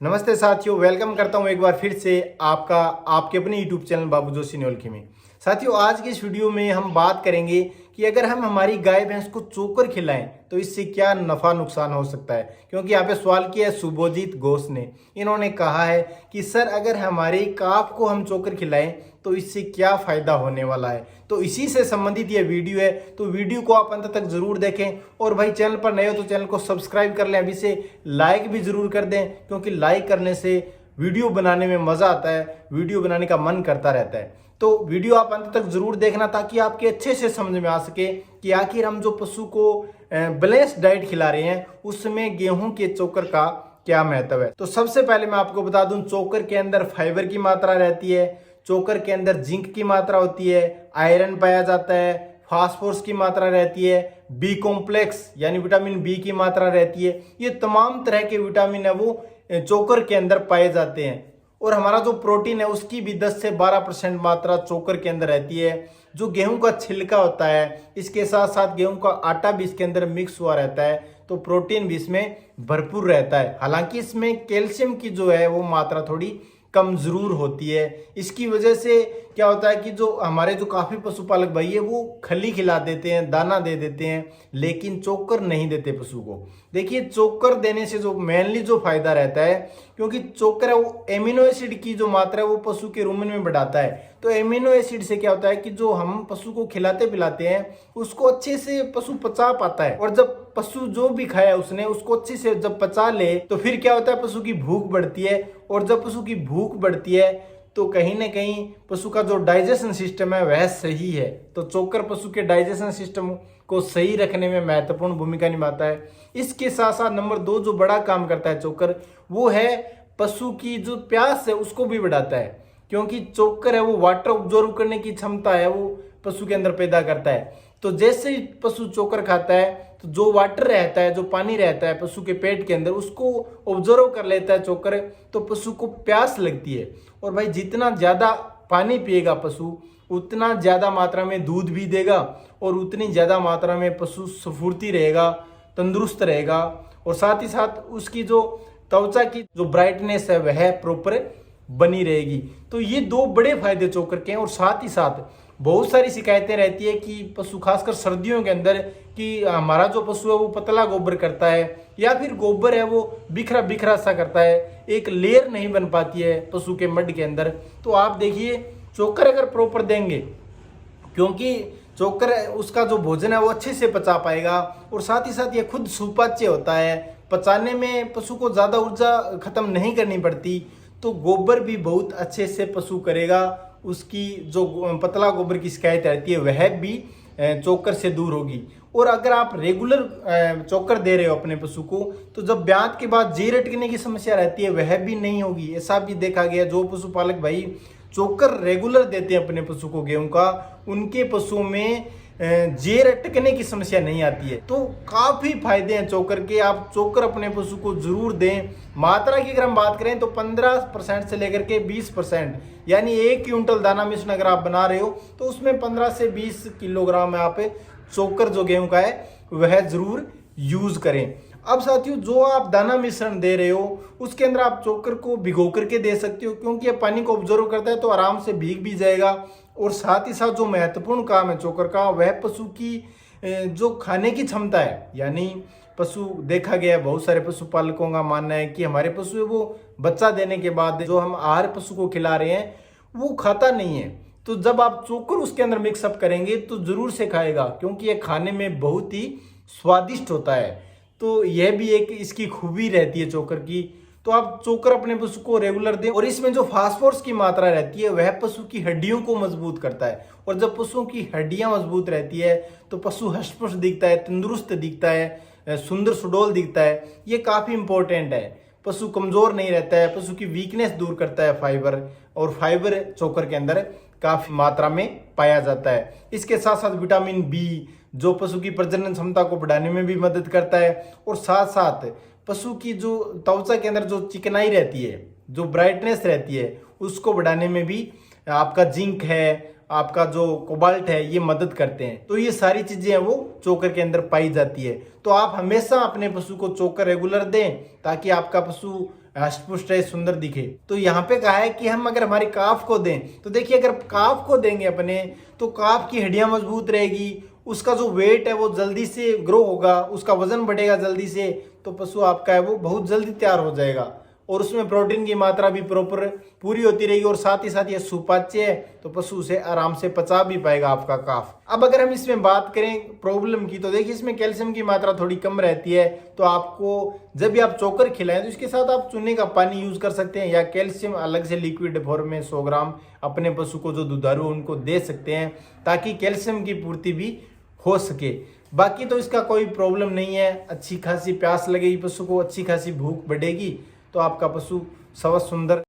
नमस्ते साथियों, वेलकम करता हूं एक बार फिर से आपका आपके अपने यूट्यूब चैनल बाबू जोशी न्योलखी में। साथियों, आज की इस वीडियो में हम बात करेंगे कि अगर हम हमारी गाय भैंस को चोकर खिलाएं तो इससे क्या नफा नुकसान हो सकता है। क्योंकि यहाँ पे सवाल किया है शुभोजीत घोष ने। इन्होंने कहा है कि सर, अगर हमारे काफ को हम चोकर खिलाएं तो इससे क्या फायदा होने वाला है। तो इसी से संबंधित यह वीडियो है, तो वीडियो को आप अंत तक जरूर देखें। और भाई, चैनल पर नए हो तो चैनल को सब्सक्राइब कर लें, अभी से लाइक भी जरूर कर दें, क्योंकि लाइक करने से वीडियो बनाने में मजा आता है, वीडियो बनाने का मन करता रहता है। तो वीडियो आप अंत तक जरूर देखना, ताकि आपके अच्छे से समझ में आ सके कि आखिर हम जो पशु को बैलेंस डाइट खिला रहे हैं उसमें गेहूं के चोकर का क्या महत्व है। तो सबसे पहले मैं आपको बता दूं, चोकर के अंदर फाइबर की मात्रा रहती है, चोकर के अंदर जिंक की मात्रा होती है, आयरन पाया जाता है, फास्फोरस की मात्रा रहती है, बी कॉम्प्लेक्स यानी विटामिन बी की मात्रा रहती है। ये तमाम तरह के विटामिन है वो चोकर के अंदर पाए जाते हैं। और हमारा जो प्रोटीन है उसकी भी 10 से 12% मात्रा चोकर के अंदर रहती है। जो गेहूं का छिलका होता है, इसके साथ साथ गेहूं का आटा भी इसके अंदर मिक्स हुआ रहता है, तो प्रोटीन भी इसमें भरपूर रहता है। हालांकि इसमें कैल्शियम की जो है वो मात्रा थोड़ी कम जरूर होती है। इसकी वजह से क्या होता है कि जो हमारे जो काफी पशुपालक भाई है वो खली खिला देते हैं, दाना दे देते हैं, लेकिन चोकर नहीं देते पशु को। देखिए, चोकर देने से जो मेनली जो फायदा रहता है, क्योंकि चोकर है वो एमिनो एसिड की जो मात्रा है वो पशु के रुमन में बढ़ाता है। तो एमिनो एसिड से क्या होता है कि जो हम पशु को खिलाते पिलाते हैं उसको अच्छे से पशु पचा पाता है। और जब पशु जो भी खाया उसने उसको अच्छे से जब पचा ले तो फिर क्या होता है, पशु की भूख बढ़ती है। और जब पशु की भूख बढ़ती है तो कहीं ना कहीं पशु का जो डाइजेशन सिस्टम है वह सही है। तो चोकर पशु के डाइजेशन सिस्टम को सही रखने में महत्वपूर्ण भूमिका निभाता है। इसके साथ साथ नंबर 2 जो बड़ा काम करता है चोकर, वो है पशु की जो प्यास है उसको भी बढ़ाता है। क्योंकि चोकर है वो वाटर ऑब्जॉर्व करने की क्षमता है वो पशु के अंदर पैदा करता है। तो जैसे ही पशु चोकर खाता है तो जो वाटर रहता है, जो पानी रहता है पशु के पेट के अंदर, उसको ऑब्जर्व कर लेता है चोकर, तो पशु को प्यास लगती है। और भाई, जितना ज्यादा पानी पिएगा पशु उतना ज्यादा मात्रा में दूध भी देगा, और उतनी ज्यादा मात्रा में पशु स्फूर्ति रहेगा, तंदुरुस्त रहेगा। और साथ ही साथ उसकी जो त्वचा की जो ब्राइटनेस है वह प्रॉपर बनी रहेगी। तो ये 2 बड़े फायदे चोकर के हैं। और साथ ही साथ बहुत सारी शिकायतें रहती है कि पशु, खासकर सर्दियों के अंदर, कि हमारा जो पशु है वो पतला गोबर करता है, या फिर गोबर है वो बिखरा बिखरा सा करता है, एक लेयर नहीं बन पाती है पशु के मड के अंदर। तो आप देखिए, चोकर अगर प्रॉपर देंगे, क्योंकि चोकर उसका जो भोजन है वो अच्छे से पचा पाएगा। और साथ ही साथ ये खुद सुपाच्य होता है, पचाने में पशु को ज्यादा ऊर्जा खत्म नहीं करनी पड़ती। तो गोबर भी बहुत अच्छे से पशु करेगा। उसकी जो पतला गोबर की शिकायत रहती है वह भी चोकर से दूर होगी। और अगर आप रेगुलर चोकर दे रहे हो अपने पशु को, तो जब ब्यात के बाद जी रटकने की समस्या रहती है वह भी नहीं होगी। ऐसा भी देखा गया, जो पशुपालक भाई चोकर रेगुलर देते हैं अपने पशु को गेहूं का, उनके पशुओं में जेर अटकने की समस्या नहीं आती है। तो काफी फायदे हैं चोकर के। आप चोकर अपने पशु को जरूर दें। मात्रा की अगर हम बात करें तो 15% से लेकर के 20%, यानी 1 क्विंटल दाना मिश्रण अगर आप बना रहे हो तो उसमें 15 से 20 किलोग्राम में आप चोकर जो गेहूं का है वह जरूर यूज करें। अब साथियों, जो आप दाना मिश्रण दे रहे हो उसके अंदर आप चोकर को भिगो करके दे सकते हो, क्योंकि ये पानी को ऑब्जर्व करता है तो आराम से भीग भी जाएगा। और साथ ही साथ जो महत्वपूर्ण काम है चोकर का, वह पशु की जो खाने की क्षमता है। यानी पशु, देखा गया बहुत सारे पशुपालकों का मानना है कि हमारे पशु है वो बच्चा देने के बाद जो हम आहार पशु को खिला रहे हैं वो खाता नहीं है। तो जब आप चोकर उसके अंदर मिक्सअप करेंगे तो जरूर से खाएगा, क्योंकि यह खाने में बहुत ही स्वादिष्ट होता है। तो यह भी एक इसकी खूबी रहती है चोकर की। तो आप चोकर अपने पशु को रेगुलर दें। और इसमें जो फास्फोरस की मात्रा रहती है वह पशु की हड्डियों को मजबूत करता है। और जब पशुओं की हड्डियां मजबूत रहती है तो पशु हष्ट-पुष्ट दिखता है, तंदुरुस्त दिखता है, सुंदर सुडौल दिखता है। ये काफी इंपॉर्टेंट है। पशु कमजोर नहीं रहता है, पशु की वीकनेस दूर करता है फाइबर। और फाइबर चोकर के अंदर काफी मात्रा में पाया जाता है। इसके साथ साथ विटामिन बी, जो पशु की प्रजनन क्षमता को बढ़ाने में भी मदद करता है। और साथ साथ पशु की जो त्वचा के अंदर जो चिकनाई रहती है, जो ब्राइटनेस रहती है, उसको बढ़ाने में भी आपका जिंक है, आपका जो कोबाल्ट है, ये मदद करते हैं। तो ये सारी चीजें हैं वो चोकर के अंदर पाई जाती है। तो आप हमेशा अपने पशु को चोकर रेगुलर दें, ताकि आपका पशु हष्ट-पुष्ट रहे, सुंदर दिखे। तो यहाँ पे कहा है कि हम अगर हमारी काफ को दें, तो देखिए अगर काफ को देंगे अपने, तो काफ की हड्डियां मजबूत रहेगी, उसका जो वेट है वो जल्दी से ग्रो होगा, उसका वजन बढ़ेगा जल्दी से, तो पशु आपका है वो बहुत जल्दी तैयार हो जाएगा और उसमें प्रोटीन की मात्रा भी प्रॉपर पूरी होती रहेगी और साथ ही साथ ये सुपाच्य है, तो पशु उसे आराम से पचा भी पाएगा आपका काफ। अब अगर हम इसमें बात करें प्रॉब्लम की, तो देखिए इसमें कैल्शियम की मात्रा थोड़ी कम रहती है, तो आपको जब भी आप चोकर खिलाएं तो इसके साथ आप चूने का पानी यूज कर सकते हैं या कैल्शियम अलग से लिक्विड फॉर्म में 100 ग्राम अपने पशु को जो दुधारू उनको दे सकते हैं, ताकि कैल्शियम की पूर्ति भी हो सके। बाकी तो इसका कोई प्रॉब्लम नहीं है, अच्छी खासी प्यास लगेगी पशु को, अच्छी खासी भूख बढ़ेगी, तो आपका पशु स्वस्थ सुंदर